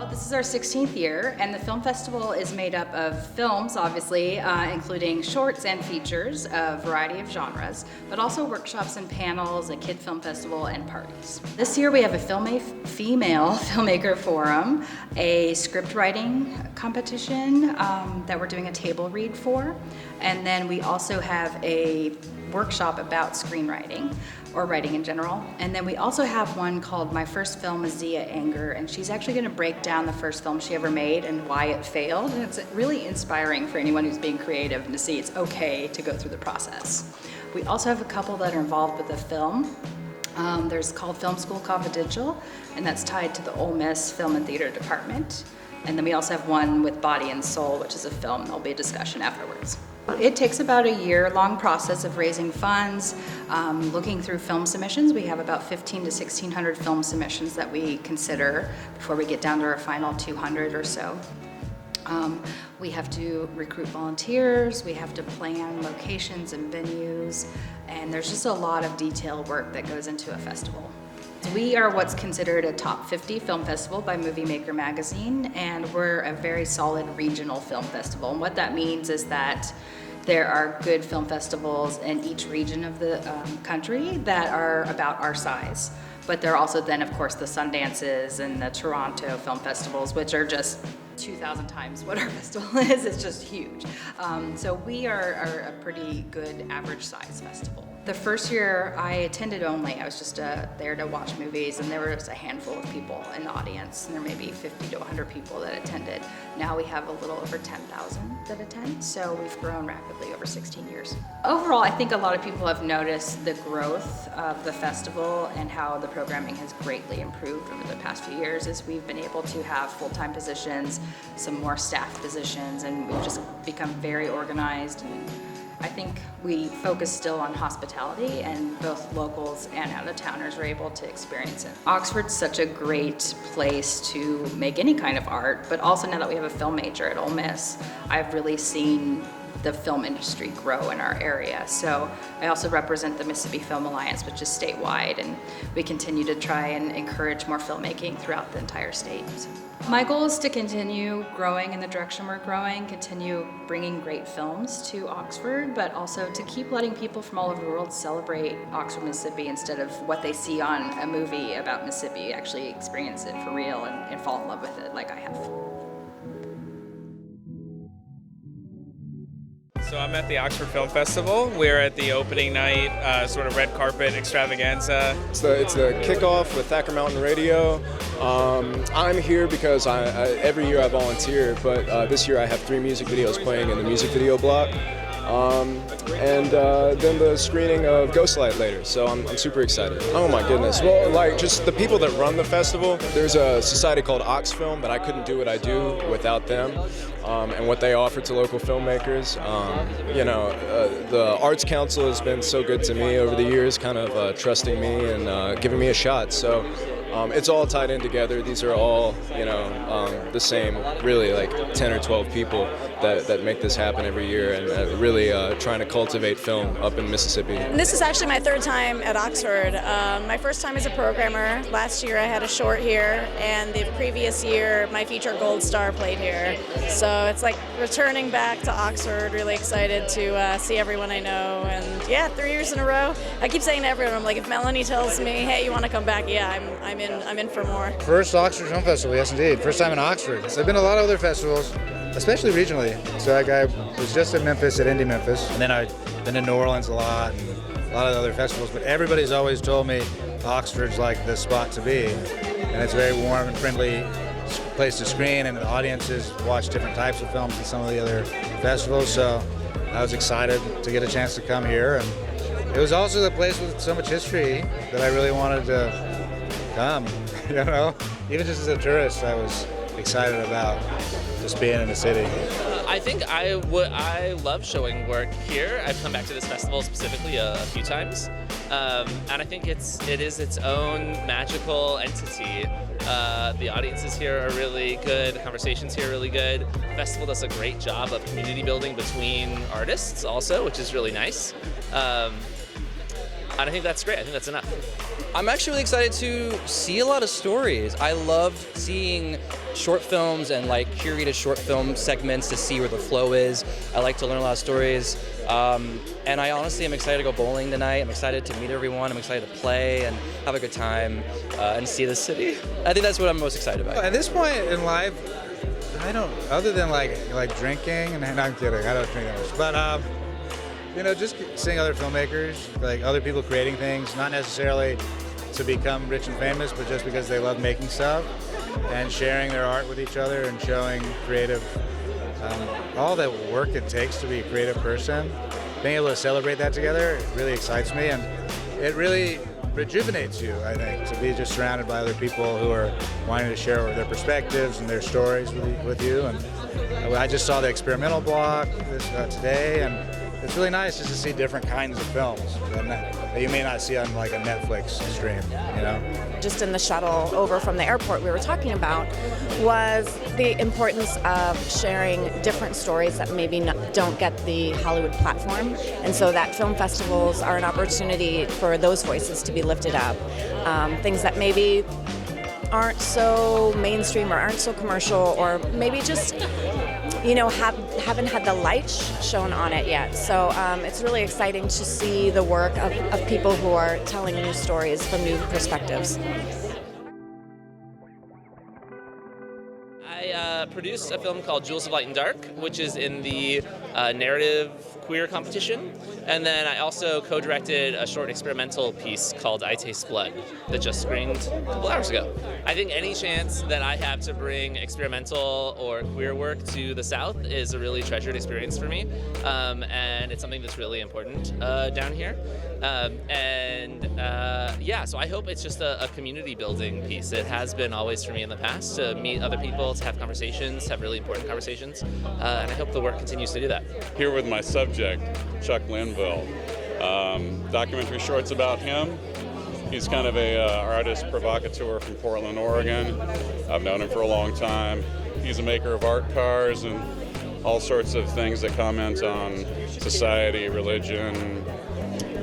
This is our 16th year, and the film festival is made up of films, obviously, including shorts and features, a variety of genres, but also workshops and panels, a kid film festival, and parties. This year we have a female filmmaker forum, a script writing competition that we're doing a table read for, and then we also have a workshop about screenwriting, or writing in general. And then we also have one called My First Film is Zia Anger, and she's actually gonna break down the first film she ever made and why it failed. And it's really inspiring for anyone who's being creative and to see it's okay to go through the process. We also have a couple that are involved with the film. There's called Film School Confidential, and that's tied to the Ole Miss Film and Theater Department. And then we also have one with Body and Soul, which is a film. There'll be a discussion afterwards. It takes about a year-long process of raising funds, looking through film submissions. We have about 1,500 to 1,600 film submissions that we consider before we get down to our final 200 or so. We have to recruit volunteers, we have to plan locations and venues, and there's just a lot of detailed work that goes into a festival. We are what's considered a top 50 film festival by Movie Maker magazine, and we're a very solid regional film festival. And what that means is that there are good film festivals in each region of the country that are about our size. But there are also then, of course, the Sundances and the Toronto film festivals, which are just 2,000 times what our festival is. It's just huge. So we are a pretty good average size festival. The first year I attended only. I was just there to watch movies, and there was a handful of people in the audience, and there may be 50 to 100 people that attended. Now we have a little over 10,000 that attend, so we've grown rapidly over 16 years. Overall, I think a lot of people have noticed the growth of the festival and how the programming has greatly improved over the past few years, as we've been able to have full-time positions, some more staff positions, and we've just become very organized. And I think we focus still on hospitality, and both locals and out-of-towners are able to experience it. Oxford's such a great place to make any kind of art, but also now that we have a film major at Ole Miss, I've really seen the film industry grow in our area. So I also represent the Mississippi Film Alliance, which is statewide, and we continue to try and encourage more filmmaking throughout the entire state. My goal is to continue growing in the direction we're growing, continue bringing great films to Oxford, but also to keep letting people from all over the world celebrate Oxford, Mississippi, instead of what they see on a movie about Mississippi, actually experience it for real and fall in love with it like I have. So I'm at the Oxford Film Festival. We're at the opening night, sort of red carpet extravaganza. It's the kickoff with Thacker Mountain Radio. I'm here because every year I volunteer, but this year I have 3 music videos playing in the music video block. And then the screening of Ghostlight later, so I'm super excited. Oh my goodness, well, like just the people that run the festival, there's a society called Oxfilm, but I couldn't do what I do without them, and what they offer to local filmmakers. The Arts Council has been so good to me over the years, kind of trusting me and giving me a shot, so it's all tied in together. These are all, the same, really, like 10 or 12 people that make this happen every year, and really trying to cultivate film up in Mississippi. This is actually my 3rd time at Oxford. My first time as a programmer. Last year I had a short here, and the previous year my feature Gold Star played here. So it's like returning back to Oxford, really excited to see everyone I know, and yeah, 3 years in a row. I keep saying to everyone, I'm like, if Melanie tells me, hey, you want to come back, yeah, I'm in for more. First Oxford Film Festival, yes indeed. First time in Oxford. So I've been to a lot of other festivals, especially regionally. So I was just in Memphis at Indie Memphis, and then I've been to New Orleans a lot, and a lot of other festivals, but everybody's always told me Oxford's like the spot to be, and it's a very warm and friendly place to screen, and the audiences watch different types of films than some of the other festivals, so I was excited to get a chance to come here, and it was also the place with so much history that I really wanted to come, even just as a tourist, I was excited about just being in the city. I think I love showing work here. I've come back to this festival specifically a few times, and I think it is its own magical entity. The audiences here are really good, the conversations here are really good. The festival does a great job of community building between artists also, which is really nice. And I think that's great. I think that's enough. I'm actually really excited to see a lot of stories. I love seeing short films and like curated short film segments to see where the flow is. I like to learn a lot of stories. And I honestly am excited to go bowling tonight. I'm excited to meet everyone. I'm excited to play and have a good time and see the city. I think that's what I'm most excited about. At this point in life, I don't, other than like drinking, and I'm kidding, I don't drink that much, but you know, just seeing other filmmakers, like other people creating things, not necessarily to become rich and famous, but just because they love making stuff and sharing their art with each other and showing creative, all the work it takes to be a creative person. Being able to celebrate that together, it really excites me, and it really rejuvenates you, I think, to be just surrounded by other people who are wanting to share their perspectives and their stories with you. And I just saw the experimental block today, and it's really nice just to see different kinds of films that you may not see on like a Netflix stream, you know? Just in the shuttle over from the airport we were talking about was the importance of sharing different stories that maybe don't get the Hollywood platform, and so that film festivals are an opportunity for those voices to be lifted up. Things that maybe aren't so mainstream or aren't so commercial, or maybe just haven't had the light shown on it yet. So it's really exciting to see the work of people who are telling new stories from new perspectives. I produced a film called Jewels of Light and Dark, which is in the narrative queer competition. And then I also co-directed a short experimental piece called I Taste Blood that just screened a couple hours ago. I think any chance that I have to bring experimental or queer work to the South is a really treasured experience for me. And it's something that's really important down here. So I hope it's just a community building piece. It has been always for me in the past to meet other people, to have conversations, have really important conversations. And I hope the work continues to do that. Here with my subject, Chuck Linville. Documentary shorts about him. He's kind of a artist provocateur from Portland, Oregon. I've known him for a long time. He's a maker of art cars and all sorts of things that comment on society, religion,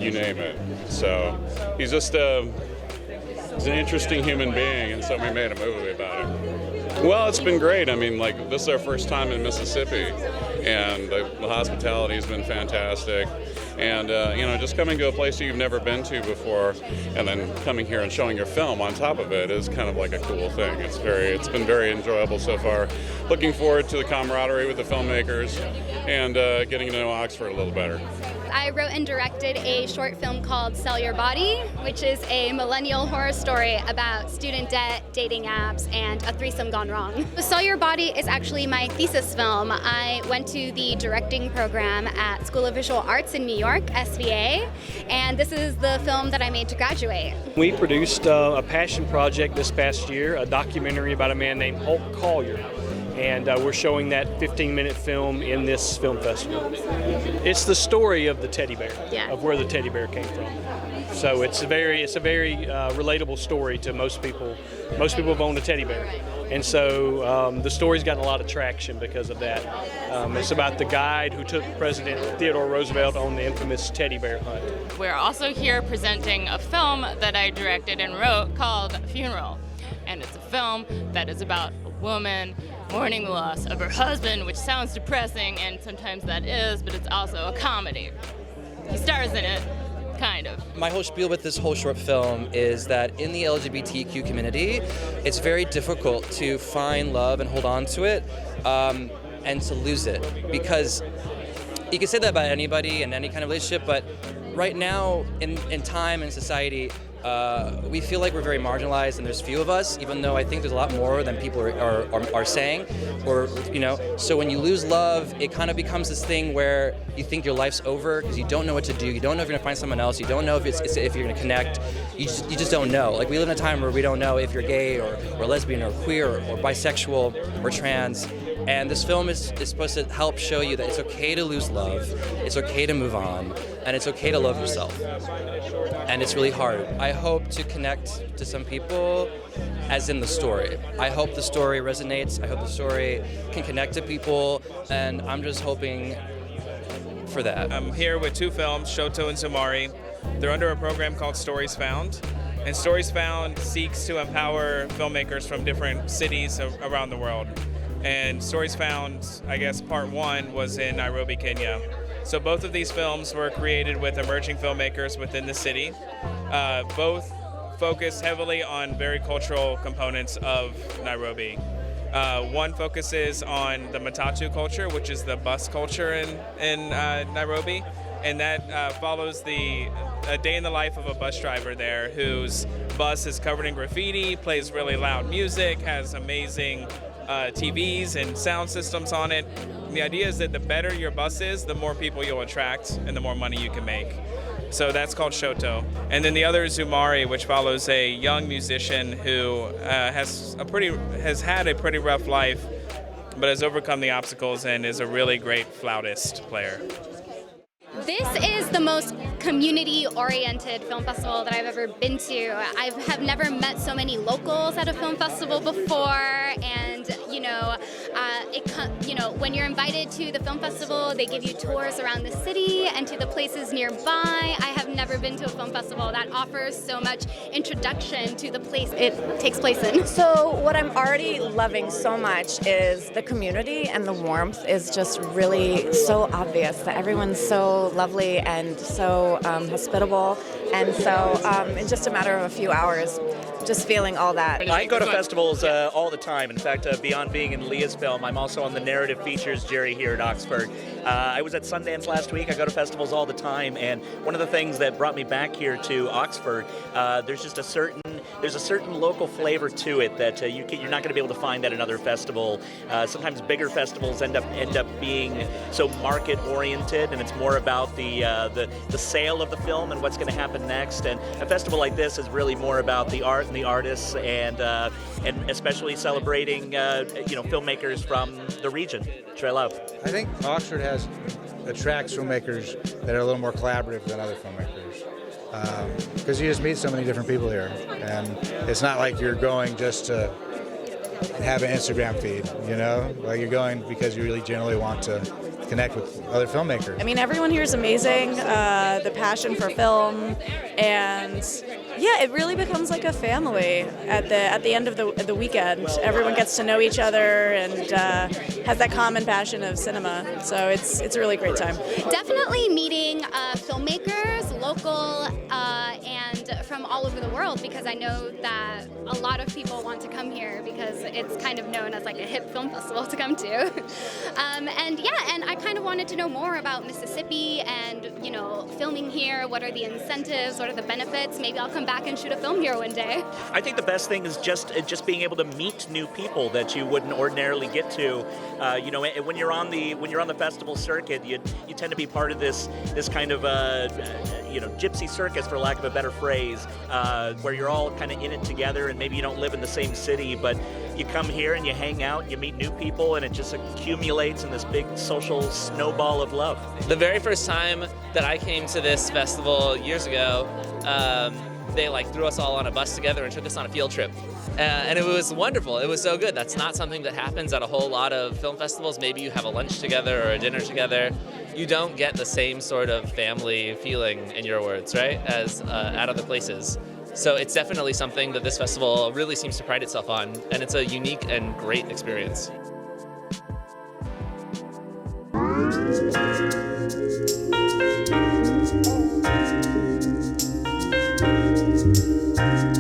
you name it. So he's just he's an interesting human being, and so we made a movie about it. Well, it's been great. I mean, like, this is our first time in Mississippi, and the hospitality has been fantastic. And, just coming to a place you've never been to before, and then coming here and showing your film on top of it is kind of like a cool thing. It's been very enjoyable so far. Looking forward to the camaraderie with the filmmakers and getting to know Oxford a little better. I wrote and directed a short film called Sell Your Body, which is a millennial horror story about student debt, dating apps, and a threesome gone wrong. Sell Your Body is actually my thesis film. I went to the directing program at School of Visual Arts in New York, SVA, and this is the film that I made to graduate. We produced a passion project this past year, a documentary about a man named Hulk Collier. And we're showing that 15-minute film in this film festival. It's the story of the teddy bear, of where the teddy bear came from. So it's a very relatable story to most people. Most people have owned a teddy bear. And so the story's gotten a lot of traction because of that. It's about the guide who took President Theodore Roosevelt on the infamous teddy bear hunt. We're also here presenting a film that I directed and wrote called Funeral. And it's a film that is about a woman mourning the loss of her husband, which sounds depressing, and sometimes that is, but it's also a comedy. He stars in it, kind of. My whole spiel with this whole short film is that in the LGBTQ community, it's very difficult to find love and hold on to it, and to lose it. Because you can say that about anybody in any kind of relationship, but right now in time and society, we feel like we're very marginalized, and there's few of us, even though I think there's a lot more than people are saying. So when you lose love, it kind of becomes this thing where you think your life's over because you don't know what to do. You don't know if you're gonna find someone else. You don't know if you're gonna connect. You just don't know. Like, we live in a time where we don't know if you're gay or lesbian or queer or bisexual or trans. And this film is supposed to help show you that it's okay to lose love, it's okay to move on, and it's okay to love yourself. And it's really hard. I hope to connect to some people, as in the story. I hope the story resonates, I hope the story can connect to people, and I'm just hoping for that. I'm here with two films, Shoto and Zumari. They're under a program called Stories Found. And Stories Found seeks to empower filmmakers from different cities around the world. And Stories Found, I guess part one was in Nairobi, Kenya. So both of these films were created with emerging filmmakers within the city. Both focus heavily on very cultural components of Nairobi. One focuses on the matatu culture, which is the bus culture in Nairobi, and that follows a day in the life of a bus driver there whose bus is covered in graffiti, plays really loud music, has amazing TVs and sound systems on it. And the idea is that the better your bus is, the more people you'll attract and the more money you can make. So that's called Shoto. And then the other is Zumari, which follows a young musician who has had a pretty rough life, but has overcome the obstacles and is a really great flautist player. This is the most community-oriented film festival that I've ever been to. I have never met so many locals at a film festival before, and when you're invited to the film festival, they give you tours around the city and to the places nearby. I have never been to a film festival that offers so much introduction to the place it takes place in. So what I'm already loving so much is the community, and the warmth is just really so obvious that everyone's so lovely and so hospitable, and so in just a matter of a few hours, just feeling all that. I go to festivals all the time. In fact, beyond being in Leah's film, I'm also on the narrative features jury here at Oxford. I was at Sundance last week. I go to festivals all the time, and one of the things that brought me back here to Oxford, there's a certain local flavor to it that you're not going to be able to find at another festival. Sometimes bigger festivals end up being so market oriented, and it's more about the sale of the film and what's going to happen next. And a festival like this is really more about the art and the artists, and especially celebrating filmmakers from the region, which I love. I think Oxford attracts filmmakers that are a little more collaborative than other filmmakers. Because you just meet so many different people here, and it's not like you're going just to have an Instagram feed, like you're going because you really generally want to connect with other filmmakers. I mean, everyone here is amazing, the passion for film, and yeah, it really becomes like a family at the end of the weekend. Everyone gets to know each other and has that common passion of cinema, so it's a really great time. Definitely meeting filmmakers, local and from all over the world, because I know that a lot of people want to come here because it's kind of known as like a hip film festival to come to. And I kind of wanted to know more about Mississippi and, filming here. What are the incentives? What are the benefits? Maybe I'll come back and shoot a film here one day. I think the best thing is just being able to meet new people that you wouldn't ordinarily get to. When you're on the festival circuit, you tend to be part of this kind of gypsy circus, for lack of a better phrase, where you're all kind of in it together, and maybe you don't live in the same city, but you come here and you hang out, you meet new people, and it just accumulates in this big social snowball of love. The very first time that I came to this festival years ago, they threw us all on a bus together and took us on a field trip. And it was wonderful. It was so good. That's not something that happens at a whole lot of film festivals. Maybe you have a lunch together or a dinner together. You don't get the same sort of family feeling, in your words, right, as at other places. So it's definitely something that this festival really seems to pride itself on, and it's a unique and great experience. Thank you.